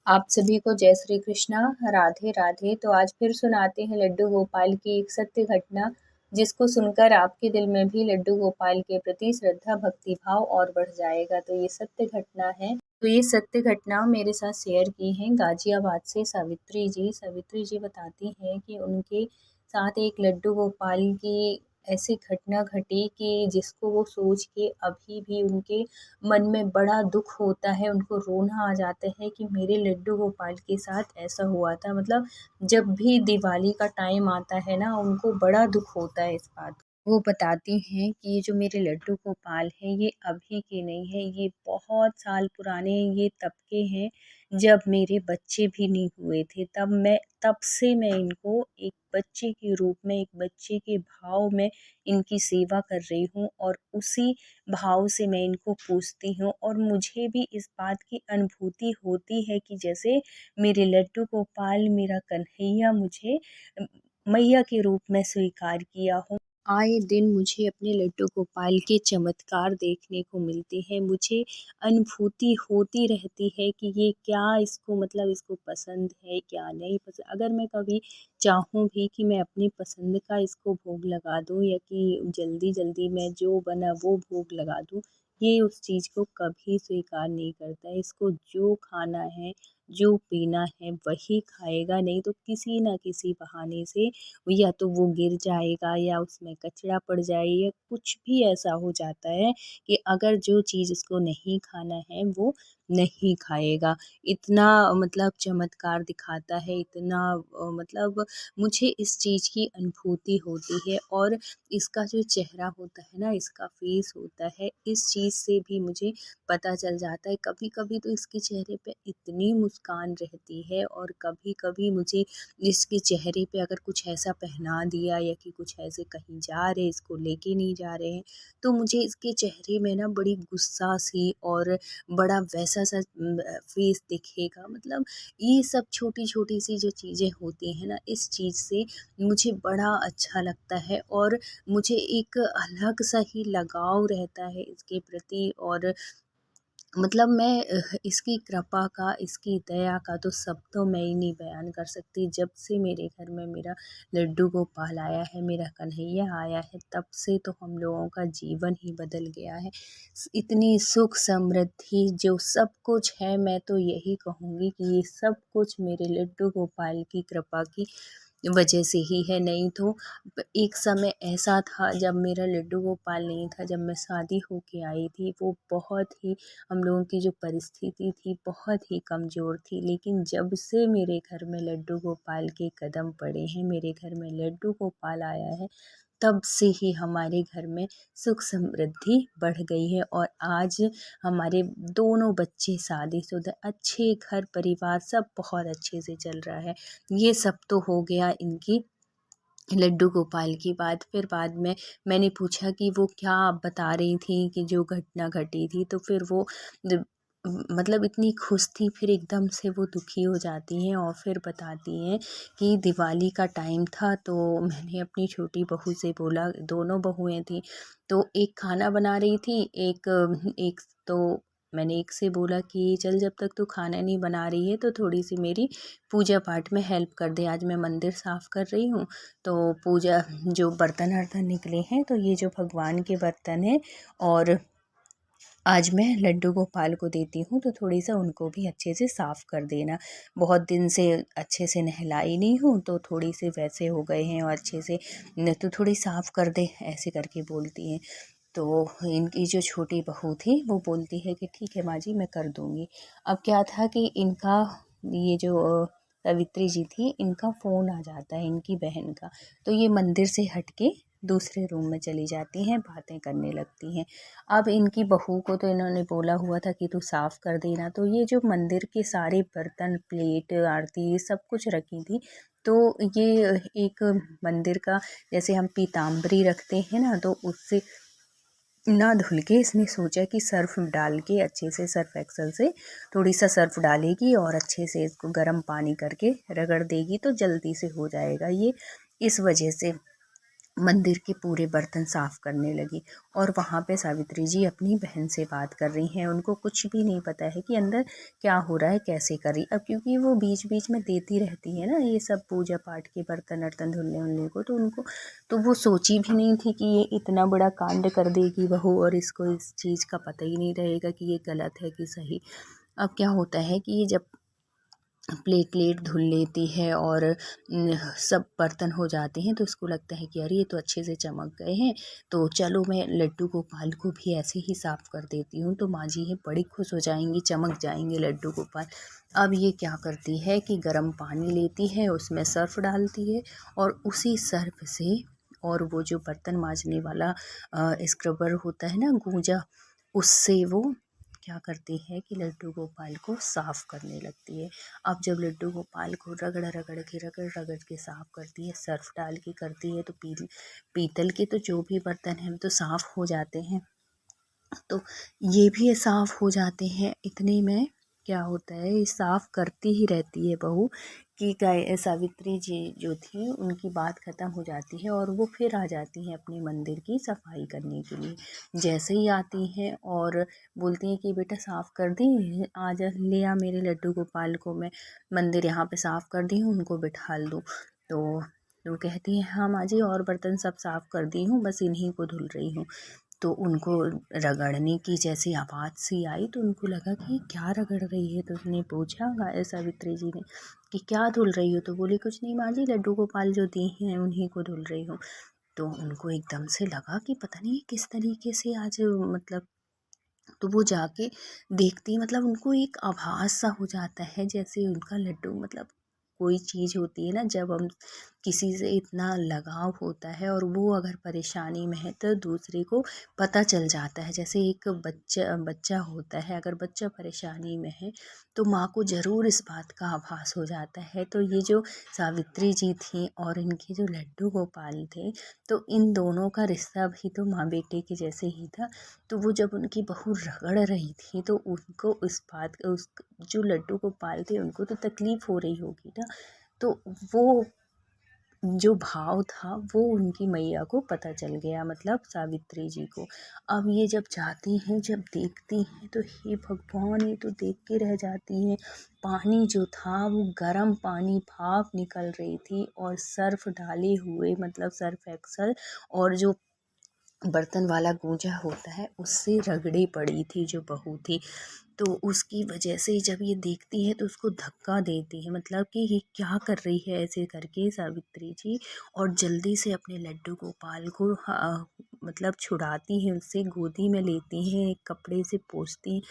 आप सभी को जय श्री कृष्णा। राधे राधे। तो आज फिर सुनाते हैं लड्डू गोपाल की एक सत्य घटना, जिसको सुनकर आपके दिल में भी लड्डू गोपाल के प्रति श्रद्धा भक्ति भाव और बढ़ जाएगा। तो ये सत्य घटना है। तो ये सत्य घटना मेरे साथ शेयर की है गाजियाबाद से सावित्री जी। सावित्री जी बताती हैं कि उनके साथ एक लड्डू गोपाल की ऐसी घटना घटी कि जिसको वो सोच के अभी भी उनके मन में बड़ा दुख होता है, उनको रोना आ जाता है कि मेरे लड्डू गोपाल के साथ ऐसा हुआ था। मतलब जब भी दिवाली का टाइम आता है ना, उनको बड़ा दुख होता है इस बात का। वो बताती हैं कि ये जो मेरे लड्डू गोपाल हैं, ये अभी के नहीं है, ये बहुत साल पुराने ये तब के हैं जब मेरे बच्चे भी नहीं हुए थे। तब से मैं इनको एक बच्चे के रूप में, एक बच्चे के भाव में इनकी सेवा कर रही हूँ और उसी भाव से मैं इनको पूजती हूँ। और मुझे भी इस बात की अनुभूति होती है कि जैसे मेरे लड्डू गोपाल, मेरा कन्हैया मुझे मैया के रूप में स्वीकार किया हो। आए दिन मुझे अपने लड्डू गोपाल के चमत्कार देखने को मिलते हैं। मुझे अनुभूति होती रहती है कि ये क्या इसको, मतलब इसको पसंद है क्या नहीं पसंद। अगर मैं कभी चाहूँ भी कि मैं अपनी पसंद का इसको भोग लगा दूँ या कि जल्दी जल्दी मैं जो बना वो भोग लगा दूँ, ये उस चीज़ को कभी स्वीकार नहीं करता है। इसको जो खाना है, जो पीना है वही खाएगा, नहीं तो किसी ना किसी बहाने से या तो वो गिर जाएगा या उसमें कचरा पड़ जाए या कुछ भी ऐसा हो जाता है कि अगर जो चीज़ उसको नहीं खाना है वो नहीं खाएगा। इतना मतलब चमत्कार दिखाता है, इतना मतलब मुझे इस चीज़ की अनुभूति होती है। और इसका जो चेहरा होता है ना, इसका फेस होता है, इस चीज़ से भी मुझे पता चल जाता है। कभी कभी तो इसके चेहरे पे इतनी मुस्कान रहती है और कभी कभी मुझे इसके चेहरे पे अगर कुछ ऐसा पहना दिया या कि कुछ ऐसे कहीं जा रहे, इसको लेके नहीं जा रहे हैं, तो मुझे इसके चेहरे में ना बड़ी गुस्सा सी और बड़ा वैसा सा फेस दिखेगा। मतलब ये सब छोटी छोटी सी जो चीज़ें होती हैं ना, इस चीज़ से मुझे बड़ा अच्छा लगता है और मुझे एक अलग सा ही लगाव रहता है इसके प्रति। और मतलब मैं इसकी कृपा का, इसकी दया का तो शब्दों में ही नहीं बयान कर सकती। जब से मेरे घर में मेरा लड्डू गोपाल आया है, मेरा कन्हैया आया है, तब से तो हम लोगों का जीवन ही बदल गया है। इतनी सुख समृद्धि जो सब कुछ है, मैं तो यही कहूँगी कि ये सब कुछ मेरे लड्डू गोपाल की कृपा की वजह से ही है। नहीं तो एक समय ऐसा था जब मेरा लड्डू गोपाल नहीं था, जब मैं शादी होके आई थी, वो बहुत ही, हम लोगों की जो परिस्थिति थी बहुत ही कमज़ोर थी। लेकिन जब से मेरे घर में लड्डू गोपाल के कदम पड़े हैं, मेरे घर में लड्डू गोपाल आया है, तब से ही हमारे घर में सुख समृद्धि बढ़ गई है। और आज हमारे दोनों बच्चे शादीशुदा, अच्छे घर परिवार सब बहुत अच्छे से चल रहा है। ये सब तो हो गया इनकी लड्डू गोपाल की बात। फिर बाद में मैंने पूछा कि वो क्या आप बता रही थी कि जो घटना घटी थी, तो फिर वो मतलब इतनी खुश थी, फिर एकदम से वो दुखी हो जाती हैं और फिर बताती हैं कि दिवाली का टाइम था, तो मैंने अपनी छोटी बहू से बोला, दोनों बहुएं थी, तो एक खाना बना रही थी, एक एक तो मैंने एक से बोला कि चल जब तक तू खाना नहीं बना रही है तो थोड़ी सी मेरी पूजा पाठ में हेल्प कर दे, आज मैं मंदिर साफ़ कर रही हूँ। तो पूजा जो बर्तन वर्तन निकले हैं, तो ये जो भगवान के बर्तन हैं और आज मैं लड्डू गोपाल को देती हूँ, तो थोड़ी सा उनको भी अच्छे से साफ़ कर देना। बहुत दिन से अच्छे से नहलाई नहीं हूँ, तो थोड़ी से वैसे हो गए हैं और अच्छे से न तो थोड़ी साफ़ कर दे, ऐसे करके बोलती हैं। तो इनकी जो छोटी बहू थी वो बोलती है कि ठीक है माँ जी, मैं कर दूँगी। अब क्या था कि इनका ये जो सवित्री जी थी, इनका फ़ोन आ जाता है इनकी बहन का, तो ये मंदिर से हट के दूसरे रूम में चली जाती हैं, बातें करने लगती हैं। अब इनकी बहू को तो इन्होंने बोला हुआ था कि तू साफ़ कर देना, तो ये जो मंदिर के सारे बर्तन, प्लेट, आरती ये सब कुछ रखी थी, तो ये एक मंदिर का, जैसे हम पीताम्बरी रखते हैं ना, तो उससे ना धुल के इसने सोचा कि सर्फ़ डाल के अच्छे से, सर्फ़ एक्सेल से थोड़ी सा सर्फ़ डालेगी और अच्छे से इसको गर्म पानी करके रगड़ देगी तो जल्दी से हो जाएगा ये, इस वजह से। मंदिर के पूरे बर्तन साफ करने लगी। और वहाँ पे सावित्री जी अपनी बहन से बात कर रही हैं, उनको कुछ भी नहीं पता है कि अंदर क्या हो रहा है, कैसे कर रही। अब क्योंकि वो बीच बीच में देती रहती है ना ये सब पूजा पाठ के बर्तन वर्तन धुलने उलने को, तो उनको तो वो सोची भी नहीं थी कि ये इतना बड़ा कांड कर देगी बहू, और इसको इस चीज़ का पता ही नहीं रहेगा कि ये गलत है कि सही। अब क्या होता है कि ये जब प्लेट व्लेट धुल लेती है और सब बर्तन हो जाते हैं, तो उसको लगता है कि अरे ये तो अच्छे से चमक गए हैं, तो चलो मैं लड्डू गोपाल को भी ऐसे ही साफ़ कर देती हूँ, तो माँ जी है बड़ी खुश हो जाएंगी, चमक जाएंगे लड्डू गोपाल। अब ये क्या करती है कि गर्म पानी लेती है, उसमें सर्फ़ डालती है, और उसी सर्फ़ से, और वो जो बर्तन मांजने वाला स्क्रबर होता है ना, गूंजा, उससे वो क्या करती है कि लड्डू गोपाल को साफ़ करने लगती है। अब जब लड्डू गोपाल को रगड़ के साफ़ करती है, सर्फ़ डाल के करती है, तो पीतल के तो जो भी बर्तन हैं तो साफ़ हो जाते हैं, तो ये भी साफ़ हो जाते हैं। इतने में क्या होता है, ये साफ़ करती ही रहती है बहू कि गाय सावित्री जी जो थी उनकी बात ख़त्म हो जाती है, और वो फिर आ जाती हैं अपने मंदिर की सफाई करने के लिए। जैसे ही आती हैं और बोलती हैं कि बेटा साफ़ कर दी, आज ले आ मेरे लड्डू गोपाल को, मैं मंदिर यहाँ पे साफ़ कर दी हूँ, उनको बिठाल दूँ। तो वो कहती हैं हाँ माँ जी, और बर्तन सब साफ़ कर दी हूँ, बस इन्हीं को धुल रही हूँ। तो उनको रगड़ने की जैसी आवाज़ सी आई, तो उनको लगा कि क्या रगड़ रही है, तो उसने पूछा सावित्री जी ने कि क्या धुल रही हो, तो बोली कुछ नहीं माँ जी, लड्डू गोपाल जो दी हैं उन्हीं को धुल रही हूँ। तो उनको एकदम से लगा कि पता नहीं किस तरीके से आज मतलब, तो वो जाके देखती, मतलब उनको एक आभास सा हो जाता है जैसे उनका लड्डू, मतलब कोई चीज़ होती है ना, जब हम किसी से इतना लगाव होता है और वो अगर परेशानी में है, तो दूसरे को पता चल जाता है। जैसे एक बच्चा बच्चा होता है, अगर बच्चा परेशानी में है तो माँ को ज़रूर इस बात का आभास हो जाता है। तो ये जो सावित्री जी थी और इनके जो लड्डू गोपाल थे, तो इन दोनों का रिश्ता भी तो माँ बेटे के जैसे ही था। तो वो जब उनकी बहू रगड़ रही थी, तो उनको इस बात उस जो लड्डू गोपाल थे उनको तो तकलीफ़ हो रही होगी ना, तो वो जो भाव था वो उनकी मैया को पता चल गया, मतलब सावित्री जी को। अब ये जब जाती हैं, जब देखती हैं, तो हे भगवान, ये तो देख के रह जाती हैं। पानी जो था वो गर्म पानी, भाप निकल रही थी, और सर्फ़ डाले हुए, मतलब सर्फ़ एक्सल, और जो बर्तन वाला गूंजा होता है उससे रगड़ी पड़ी थी जो बहू थी। तो उसकी वजह से जब ये देखती है तो उसको धक्का देती है, मतलब कि ये क्या कर रही है ऐसे करके सावित्री जी, और जल्दी से अपने लड्डू गोपाल को मतलब छुड़ाती है उससे, गोदी में लेती हैं, एक कपड़े से पोंछती हैं।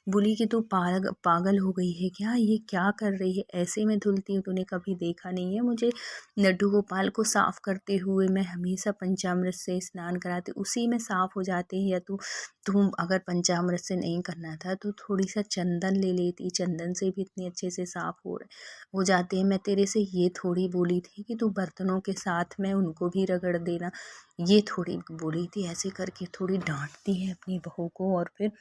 बोली कि तू पागल हो गई है क्या, ये क्या कर रही है, ऐसे में धुलती हूँ, तूने कभी देखा नहीं है मुझे लड्डू गोपाल को साफ़ करते हुए? मैं हमेशा पंचामृत से स्नान कराती, उसी में साफ़ हो जाते हैं। या तुम अगर पंचामृत से नहीं करना था तो थोड़ी सा चंदन ले लेती, चंदन से भी इतने अच्छे से साफ़ हो जाते हैं। मैं तेरे से ये थोड़ी बोली थी कि तू बर्तनों के साथ में उनको भी रगड़ देना, ये थोड़ी बोली थी। ऐसे करके थोड़ी डांटती है अपनी बहू को, और फिर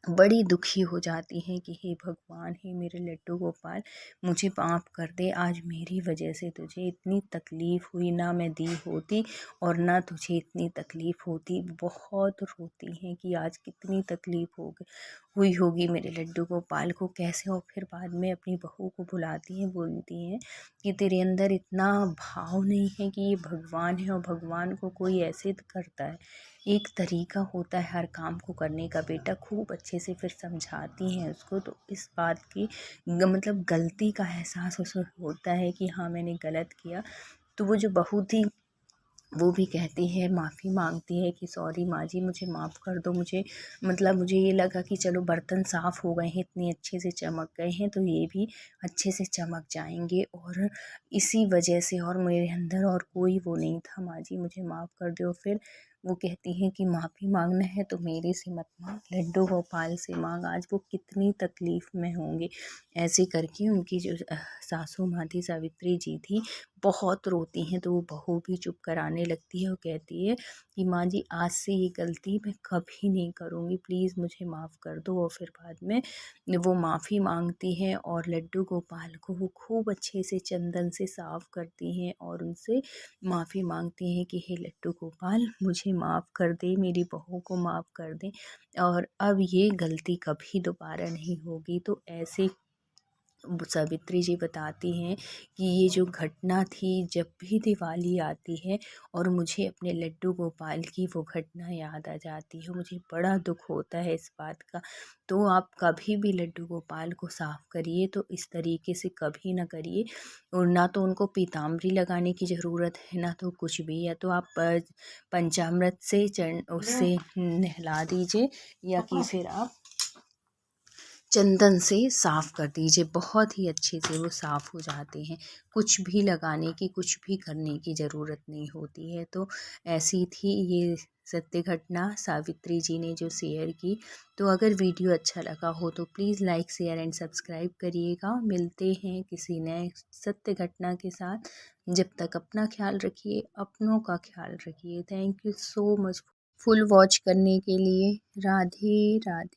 बड़ी दुखी हो जाती हैं कि हे भगवान, हे मेरे लड्डू गोपाल, मुझे माफ़ कर दे, आज मेरी वजह से तुझे इतनी तकलीफ़ हुई, ना मैं दी होती और ना तुझे इतनी तकलीफ़ होती। बहुत रोती हैं कि आज कितनी तकलीफ़ हुई होगी मेरे लड्डू गोपाल को, कैसे। और फिर बाद में अपनी बहू को बुलाती हैं, बोलती हैं कि तेरे अंदर इतना भाव नहीं है कि ये भगवान है, और भगवान को कोई ऐसे करता है, एक तरीका होता है हर काम को करने का। बेटा खूब अच्छे से फिर समझाती हैं उसको, तो इस बात की मतलब गलती का एहसास उसे होता है कि हाँ मैंने गलत किया। तो वो जो बहू थी वो भी कहती है, माफ़ी मांगती है कि सॉरी माँ जी, मुझे माफ़ कर दो, मुझे मतलब मुझे ये लगा कि चलो बर्तन साफ़ हो गए हैं, इतने अच्छे से चमक गए हैं, तो ये भी अच्छे से चमक जाएंगे, और इसी वजह से, और मेरे अंदर और कोई वो नहीं था माँ जी, मुझे माफ़ कर दो। फिर वो कहती हैं कि माफ़ी मांगना है तो मेरे से मत मांग, लड्डू गोपाल से मांग, आज वो कितनी तकलीफ़ में होंगे। ऐसे करके उनकी जो सासू माँ थी, सावित्री जी थी, बहुत रोती हैं तो वो बहू भी चुप कराने लगती है और कहती है कि माँ जी आज से ये गलती मैं कभी नहीं करूँगी, प्लीज़ मुझे माफ़ कर दो। और फिर बाद में वो माफ़ी मांगती हैं और लड्डू गोपाल को वो खूब अच्छे से चंदन से साफ़ करती हैं और उनसे माफ़ी मांगती हैं कि हे लड्डू गोपाल मुझे माफ़ कर दे, मेरी बहू को माफ़ कर दें और अब ये गलती कभी दोबारा नहीं होगी। तो ऐसे सावित्री जी बताती हैं कि ये जो घटना थी, जब भी दिवाली आती है और मुझे अपने लड्डू गोपाल की वो घटना याद आ जाती है, मुझे बड़ा दुख होता है इस बात का। तो आप कभी भी लड्डू गोपाल को साफ़ करिए तो इस तरीके से कभी ना करिए और ना तो उनको पीताम्बरी लगाने की ज़रूरत है, ना तो कुछ भी, या तो आप पंचामृत से उससे नहला दीजिए या कि फिर आप चंदन से साफ़ कर दीजिए, बहुत ही अच्छे से वो साफ़ हो जाते हैं। कुछ भी लगाने की, कुछ भी करने की ज़रूरत नहीं होती है। तो ऐसी थी ये सत्य घटना सावित्री जी ने जो शेयर की। तो अगर वीडियो अच्छा लगा हो तो please like share and subscribe करिएगा। मिलते हैं किसी नए सत्य घटना के साथ। जब तक अपना ख्याल रखिए, अपनों का ख्याल रखिए। Thank you so much full watch करने के लिए। राधे राधे।